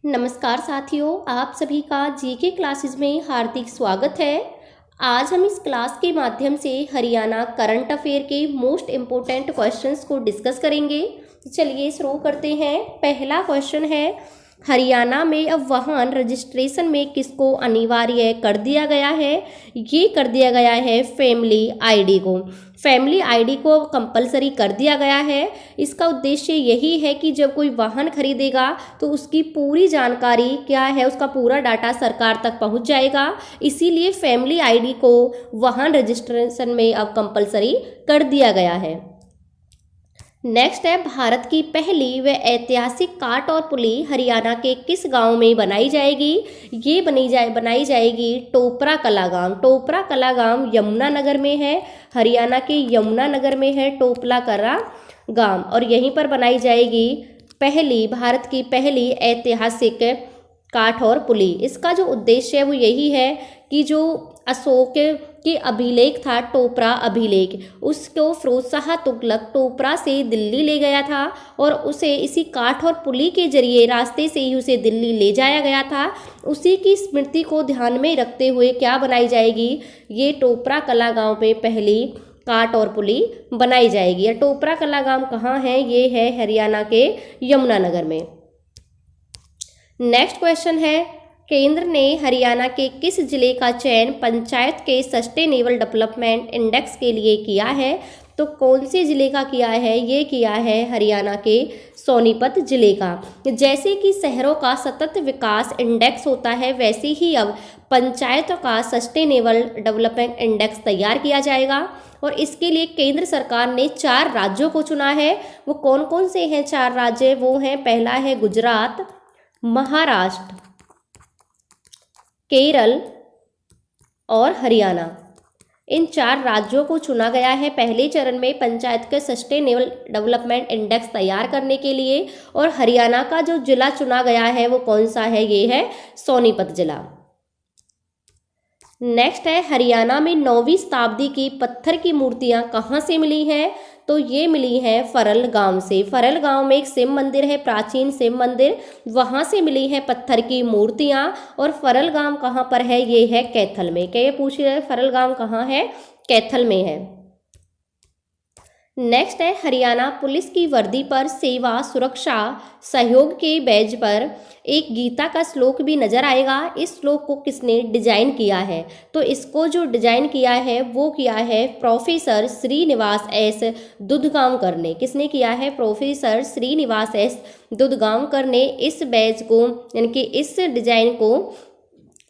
नमस्कार साथियों, आप सभी का जीके क्लासेस में हार्दिक स्वागत है। आज हम इस क्लास के माध्यम से हरियाणा करंट अफेयर के मोस्ट इम्पोर्टेंट क्वेश्चंस को डिस्कस करेंगे। तो चलिए शुरू करते हैं। पहला क्वेश्चन है, हरियाणा में अब वाहन रजिस्ट्रेशन में किसको अनिवार्य कर दिया गया है? ये कर दिया गया है फैमिली आईडी को। फैमिली आईडी को कंपलसरी कर दिया गया है। इसका उद्देश्य यही है कि जब कोई वाहन खरीदेगा तो उसकी पूरी जानकारी क्या है, उसका पूरा डाटा सरकार तक पहुंच जाएगा। इसीलिए फैमिली आईडी को वाहन रजिस्ट्रेशन में अब कंपलसरी कर दिया गया है। नेक्स्ट है, भारत की पहली व ऐतिहासिक काट और पुली हरियाणा के किस गांव में बनाई जाएगी? ये बनाई जाएगी टोपरा कला गांव। टोपरा कला गांव यमुनानगर में है। हरियाणा के यमुनानगर में है टोपला कला गांव और यहीं पर बनाई जाएगी भारत की पहली ऐतिहासिक काठ और पुली। इसका जो उद्देश्य है वो यही है कि जो अशोक के अभिलेख था, टोपरा अभिलेख, उसको फिरोज शाह तुगलक टोपरा से दिल्ली ले गया था और उसे इसी काठ और पुली के जरिए रास्ते से ही उसे दिल्ली ले जाया गया था। उसी की स्मृति को ध्यान में रखते हुए क्या बनाई जाएगी? ये टोपरा कला गांव पे पहली काठ और पुली बनाई जाएगी। या टोपरा कला गांव कहाँ है? ये है हरियाणा के यमुनानगर में। नेक्स्ट क्वेश्चन है, केंद्र ने हरियाणा के किस जिले का चयन पंचायत के सस्टेनेबल डेवलपमेंट इंडेक्स के लिए किया है? तो कौन से जिले का किया है? ये किया है हरियाणा के सोनीपत जिले का। जैसे कि शहरों का सतत विकास इंडेक्स होता है, वैसे ही अब पंचायतों का सस्टेनेबल डेवलपमेंट इंडेक्स तैयार किया जाएगा और इसके लिए केंद्र सरकार ने 4 राज्यों को चुना है। वो कौन कौन से हैं 4 राज्य? वो हैं, पहला है गुजरात, महाराष्ट्र, केरल और हरियाणा। इन 4 राज्यों को चुना गया है पहले चरण में पंचायत के सस्टेनेबल डेवलपमेंट इंडेक्स तैयार करने के लिए। और हरियाणा का जो जिला चुना गया है वो कौन सा है? ये है सोनीपत जिला। नेक्स्ट है, हरियाणा में 9वीं शताब्दी की पत्थर की मूर्तियां कहाँ से मिली हैं? तो ये मिली हैं फरल गांव से। फरल गांव में एक शिव मंदिर है, प्राचीन शिव मंदिर, वहां से मिली हैं पत्थर की मूर्तियां। और फरल गांव कहाँ पर है? ये है कैथल में। क्या ये पूछ रहे हैं फरल गांव कहाँ है? कैथल में है। नेक्स्ट है, हरियाणा पुलिस की वर्दी पर सेवा सुरक्षा सहयोग के बैज पर एक गीता का श्लोक भी नजर आएगा। इस श्लोक को किसने डिजाइन किया है? तो इसको जो डिजाइन किया है वो किया है प्रोफेसर श्रीनिवास एस दुधगांवकर ने। किसने किया है? प्रोफेसर श्रीनिवास एस दुधगांवकर ने इस बैज को, यानी कि इस डिजाइन को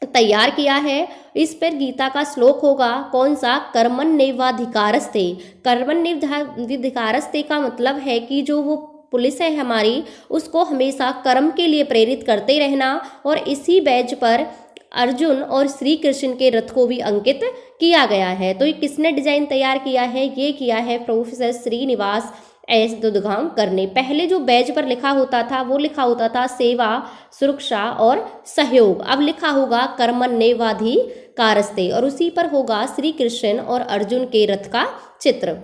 तैयार किया है। इस पर गीता का श्लोक होगा कौन सा? कर्मण्येवाधिकारस्ते। कर्मण्येवाधिकारस्ते का मतलब है कि जो वो पुलिस है हमारी, उसको हमेशा कर्म के लिए प्रेरित करते रहना। और इसी बैच पर अर्जुन और श्री कृष्ण के रथ को भी अंकित किया गया है। तो ये किसने डिजाइन तैयार किया है? ये किया है प्रोफेसर श्रीनिवास एस दुधगांवकर ने। पहले जो बैच पर लिखा होता था वो लिखा होता था सेवा सुरक्षा और सहयोग, अब लिखा होगा कर्मण्येवाधिकारस्ते और उसी पर होगा श्री कृष्ण और अर्जुन के रथ का चित्र।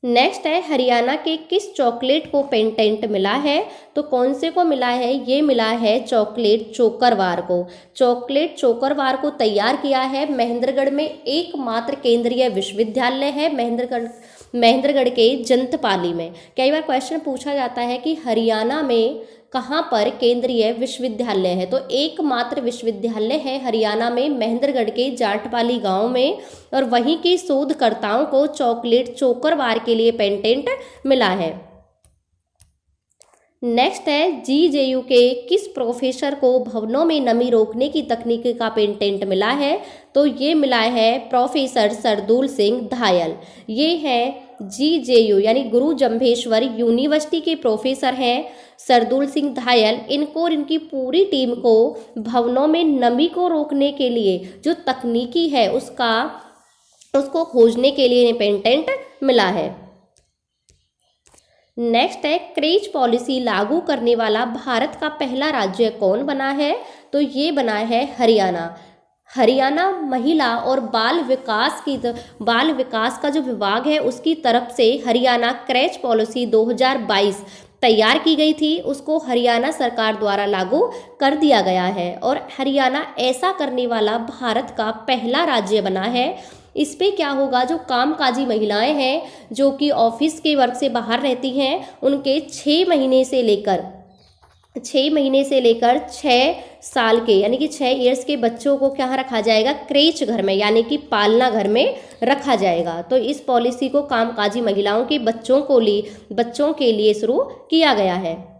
नेक्स्ट है, हरियाणा के किस चॉकलेट को पेटेंट मिला है? तो कौन से को मिला है? ये मिला है चॉकलेट चोकरवार को। चॉकलेट चोकरवार को तैयार किया है महेंद्रगढ़ में एकमात्र केंद्रीय विश्वविद्यालय है, महेंद्रगढ़ के जंतपाली में। कई बार क्वेश्चन पूछा जाता है कि हरियाणा में कहाँ पर केंद्रीय विश्वविद्यालय है? तो एकमात्र विश्वविद्यालय है हरियाणा में महेंद्रगढ़ के जाटपाली गांव में और वहीं के शोधकर्ताओं को चॉकलेट चोकरवार के लिए पेटेंट मिला है। नेक्स्ट है, जीजेयू के किस प्रोफेसर को भवनों में नमी रोकने की तकनीक का पेटेंट मिला है? तो ये मिला है प्रोफेसर सरदूल सिंह धायल। ये हैं जीजेयू यानी गुरु जम्भेश्वर यूनिवर्सिटी के प्रोफेसर हैं सरदूल सिंह धायल। इनको और इनकी पूरी टीम को भवनों में नमी को रोकने के लिए जो तकनीकी है उसको खोजने के लिए पेटेंट मिला है। नेक्स्ट है, क्रेज पॉलिसी लागू करने वाला भारत का पहला राज्य कौन बना है? तो ये बना है हरियाणा। हरियाणा महिला और बाल विकास का जो विभाग है उसकी तरफ से हरियाणा क्रेच पॉलिसी 2022 तैयार की गई थी उसको हरियाणा सरकार द्वारा लागू कर दिया गया है और हरियाणा ऐसा करने वाला भारत का पहला राज्य बना है। इस पे क्या होगा, जो कामकाजी महिलाएं हैं जो कि ऑफिस के वर्क से बाहर रहती हैं उनके 6 महीने से लेकर 6 साल के यानी कि 6 इयर्स के बच्चों को क्या रखा जाएगा, क्रेच घर में यानी कि पालना घर में रखा जाएगा। तो इस पॉलिसी को कामकाजी महिलाओं के बच्चों के लिए शुरू किया गया है।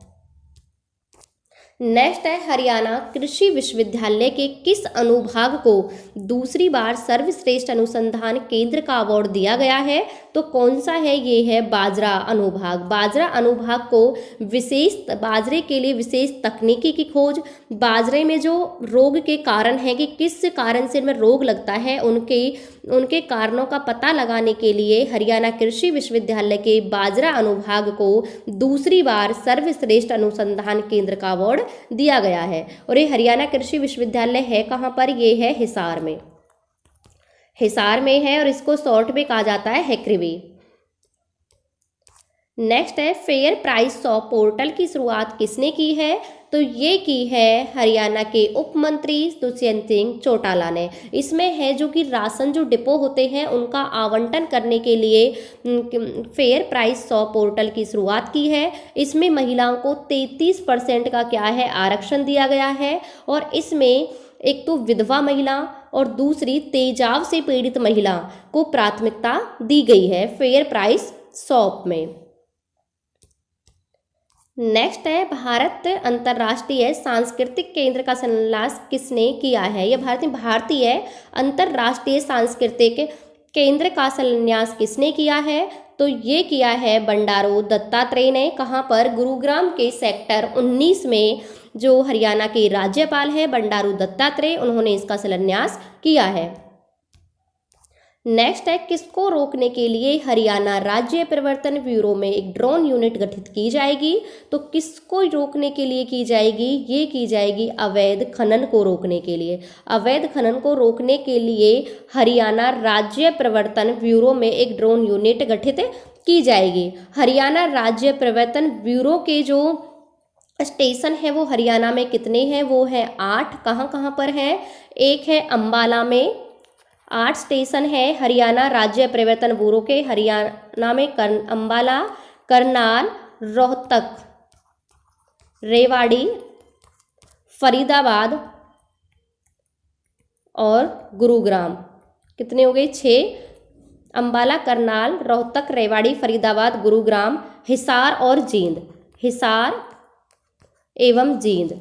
नेक्स्ट है, हरियाणा कृषि विश्वविद्यालय के किस अनुभाग को दूसरी बार सर्वश्रेष्ठ अनुसंधान केंद्र का अवार्ड दिया गया है? तो कौन सा है, ये है बाजरा अनुभाग। बाजरा अनुभाग को बाजरे के लिए विशेष तकनीकी की खोज, बाजरे में जो रोग के कारण है कि किस कारण से इनमें रोग लगता है उनके कारणों का पता लगाने के लिए हरियाणा कृषि विश्वविद्यालय के बाजरा अनुभाग को दूसरी बार सर्वश्रेष्ठ अनुसंधान केंद्र का अवार्ड दिया गया है। और ये हरियाणा कृषि विश्वविद्यालय है कहाँ पर, ये है हिसार में है और इसको शॉर्ट में कहा जाता है हैक्रीवे। नेक्स्ट है, फेयर प्राइस शॉप पोर्टल की शुरुआत किसने की है? तो ये की है हरियाणा के उप मंत्री दुष्यंत सिंह चौटाला ने। इसमें है जो कि राशन जो डिपो होते हैं उनका आवंटन करने के लिए फेयर प्राइस शॉप पोर्टल की शुरुआत की है। इसमें महिलाओं को 33% का क्या है, आरक्षण दिया गया है और इसमें एक तो विधवा महिला और दूसरी तेजाब से पीड़ित महिला को प्राथमिकता दी गई है फेयर प्राइस शॉप में। नेक्स्ट है, भारत अंतर्राष्ट्रीय सांस्कृतिक केंद्र का शिलान्यास किसने किया है? यह भारतीय अंतर्राष्ट्रीय सांस्कृतिक केंद्र का शिलान्यास किसने किया है? तो ये किया है बंडारू दत्तात्रेय ने। कहाँ पर? गुरुग्राम के सेक्टर 19 में जो हरियाणा के राज्यपाल है बंडारू दत्तात्रेय, उन्होंने इसका शिलान्यास किया है। नेक्स्ट है, किसको रोकने के लिए हरियाणा राज्य प्रवर्तन ब्यूरो में एक ड्रोन यूनिट गठित की जाएगी? तो किसको रोकने के लिए की जाएगी? ये की जाएगी अवैध खनन को रोकने के लिए। अवैध खनन को रोकने के लिए हरियाणा राज्य प्रवर्तन ब्यूरो में एक ड्रोन यूनिट गठित की जाएगी। हरियाणा राज्य प्रवर्तन ब्यूरो के जो स्टेशन है वो हरियाणा में कितने हैं? वो है 8। कहाँ कहाँ पर हैं? एक है अंबाला में, 8 स्टेशन है हरियाणा राज्य प्रवर्तन ब्यूरो के। हरियाणा में अंबाला, करनाल, रोहतक, रेवाड़ी, फरीदाबाद और गुरुग्राम। कितने हो गए? 6। अंबाला, करनाल, रोहतक, रेवाड़ी, फरीदाबाद, गुरुग्राम, हिसार और जींद। हिसार एवं जींद,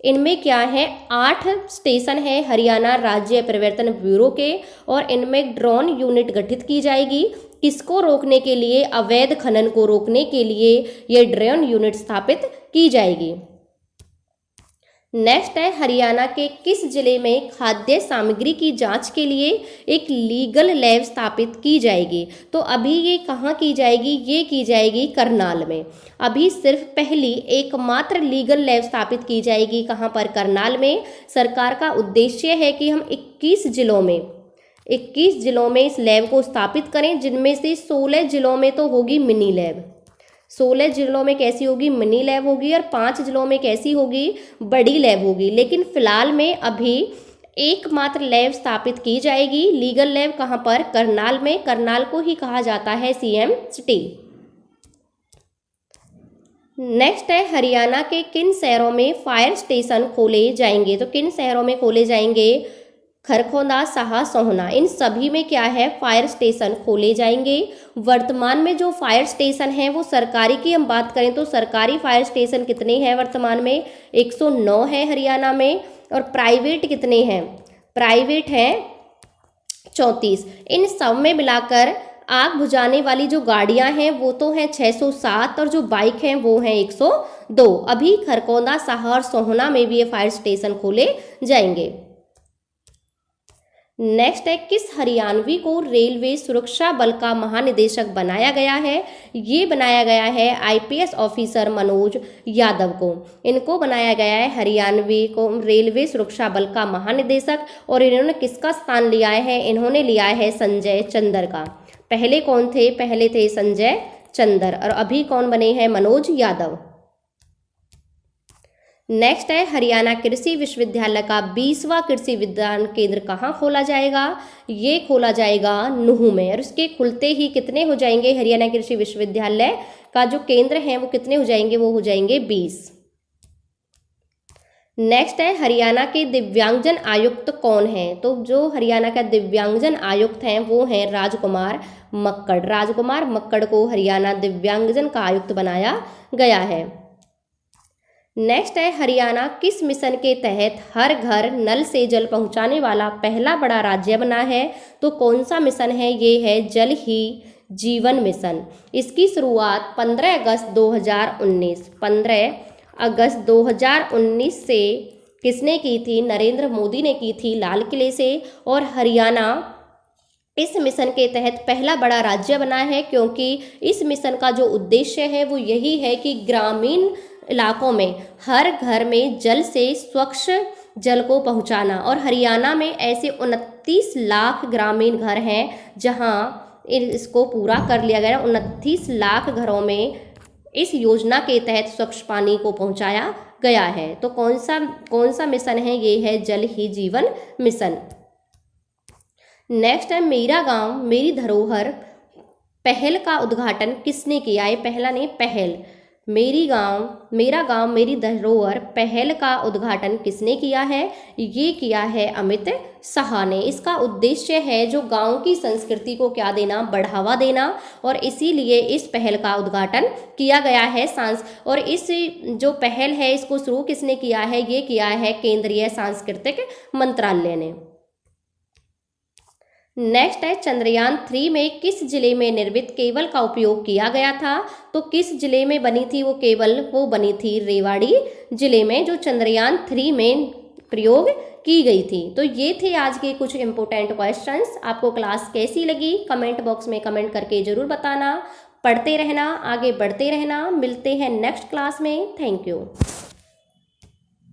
इनमें क्या है 8 स्टेशन है हरियाणा राज्य प्रवर्तन ब्यूरो के और इनमें ड्रोन यूनिट गठित की जाएगी। किसको रोकने के लिए? अवैध खनन को रोकने के लिए ये ड्रोन यूनिट स्थापित की जाएगी। नेक्स्ट है, हरियाणा के किस जिले में खाद्य सामग्री की जांच के लिए एक लीगल लैब स्थापित की जाएगी? तो अभी ये कहाँ की जाएगी? ये की जाएगी करनाल में। अभी सिर्फ पहली एकमात्र लीगल लैब स्थापित की जाएगी। कहाँ पर? करनाल में। सरकार का उद्देश्य है कि हम 21 जिलों में इस लैब को स्थापित करें, जिनमें से 16 जिलों में तो होगी मिनी लैब। 16 जिलों में कैसी होगी? मिनी लैब होगी और 5 जिलों में कैसी होगी? बड़ी लैब होगी। लेकिन फिलहाल में अभी एकमात्र लैब स्थापित की जाएगी, लीगल लैब। कहाँ पर? करनाल में। करनाल को ही कहा जाता है सीएम सिटी। नेक्स्ट है, हरियाणा के किन शहरों में फायर स्टेशन खोले जाएंगे? तो किन शहरों में खोले जाएंगे? खरखोदा, साहा, सोहना, इन सभी में क्या है? फायर स्टेशन खोले जाएंगे। वर्तमान में जो फायर स्टेशन हैं वो सरकारी की हम बात करें तो सरकारी फायर स्टेशन कितने हैं वर्तमान में? 109 है हरियाणा में। और प्राइवेट कितने हैं? प्राइवेट हैं 34। इन सब में मिलाकर आग बुझाने वाली जो गाड़ियां हैं वो तो हैं 607 और जो बाइक हैं वो हैं 102। अभी खरखोदा, साहा और सोहना में भी ये फायर स्टेशन खोले जाएंगे। नेक्स्ट है, किस हरियाणवी को रेलवे सुरक्षा बल का महानिदेशक बनाया गया है? ये बनाया गया है आईपीएस ऑफिसर मनोज यादव को। इनको बनाया गया है हरियाणवी को रेलवे सुरक्षा बल का महानिदेशक। और इन्होंने किसका स्थान लिया है? इन्होंने लिया है संजय चंदर का। पहले कौन थे? पहले थे संजय चंदर, और अभी कौन बने हैं? मनोज यादव। नेक्स्ट है हरियाणा कृषि विश्वविद्यालय का 20वां कृषि विज्ञान केंद्र कहाँ खोला जाएगा? ये खोला जाएगा नूंह में, और उसके खुलते ही कितने हो जाएंगे? हरियाणा कृषि विश्वविद्यालय का जो केंद्र है वो कितने हो जाएंगे? वो हो जाएंगे 20। नेक्स्ट है हरियाणा के दिव्यांगजन आयुक्त कौन है? तो जो हरियाणा का दिव्यांगजन आयुक्त हैं वो हैं राजकुमार मक्कड़। राजकुमार मक्कड़ को हरियाणा दिव्यांगजन का आयुक्त बनाया गया है। नेक्स्ट है हरियाणा किस मिशन के तहत हर घर नल से जल पहुंचाने वाला पहला बड़ा राज्य बना है? तो कौन सा मिशन है? ये है जल ही जीवन मिशन। इसकी शुरुआत 15 अगस्त 2019 से किसने की थी? नरेंद्र मोदी ने की थी लाल किले से। और हरियाणा इस मिशन के तहत पहला बड़ा राज्य बना है क्योंकि इस मिशन का जो उद्देश्य है वो यही है कि ग्रामीण इलाकों में हर घर में जल से स्वच्छ जल को पहुंचाना। और हरियाणा में ऐसे 29 लाख ग्रामीण घर हैं जहां इसको पूरा कर लिया गया। 29 लाख घरों में इस योजना के तहत स्वच्छ पानी को पहुंचाया गया है। तो कौन सा मिशन है? ये है जल ही जीवन मिशन। नेक्स्ट है मेरा गांव मेरी धरोहर पहल का उद्घाटन किसने किया है? पहला नहीं, पहल। मेरा गांव मेरी धरोहर पहल का उद्घाटन किसने किया है? ये किया है अमित शाह ने। इसका उद्देश्य है जो गांव की संस्कृति को क्या देना? बढ़ावा देना, और इसीलिए इस पहल का उद्घाटन किया गया है। और इस जो पहल है इसको शुरू किसने किया है? ये किया है केंद्रीय सांस्कृतिक मंत्रालय ने। नेक्स्ट है चंद्रयान 3 में किस जिले में निर्मित केबल का उपयोग किया गया था? तो किस जिले में बनी थी वो केबल? वो बनी थी रेवाड़ी जिले में, जो चंद्रयान 3 में प्रयोग की गई थी। तो ये थे आज के कुछ इंपॉर्टेंट क्वेश्चंस। आपको क्लास कैसी लगी कमेंट बॉक्स में कमेंट करके जरूर बताना। पढ़ते रहना, आगे बढ़ते रहना। मिलते हैं नेक्स्ट क्लास में। Thank you.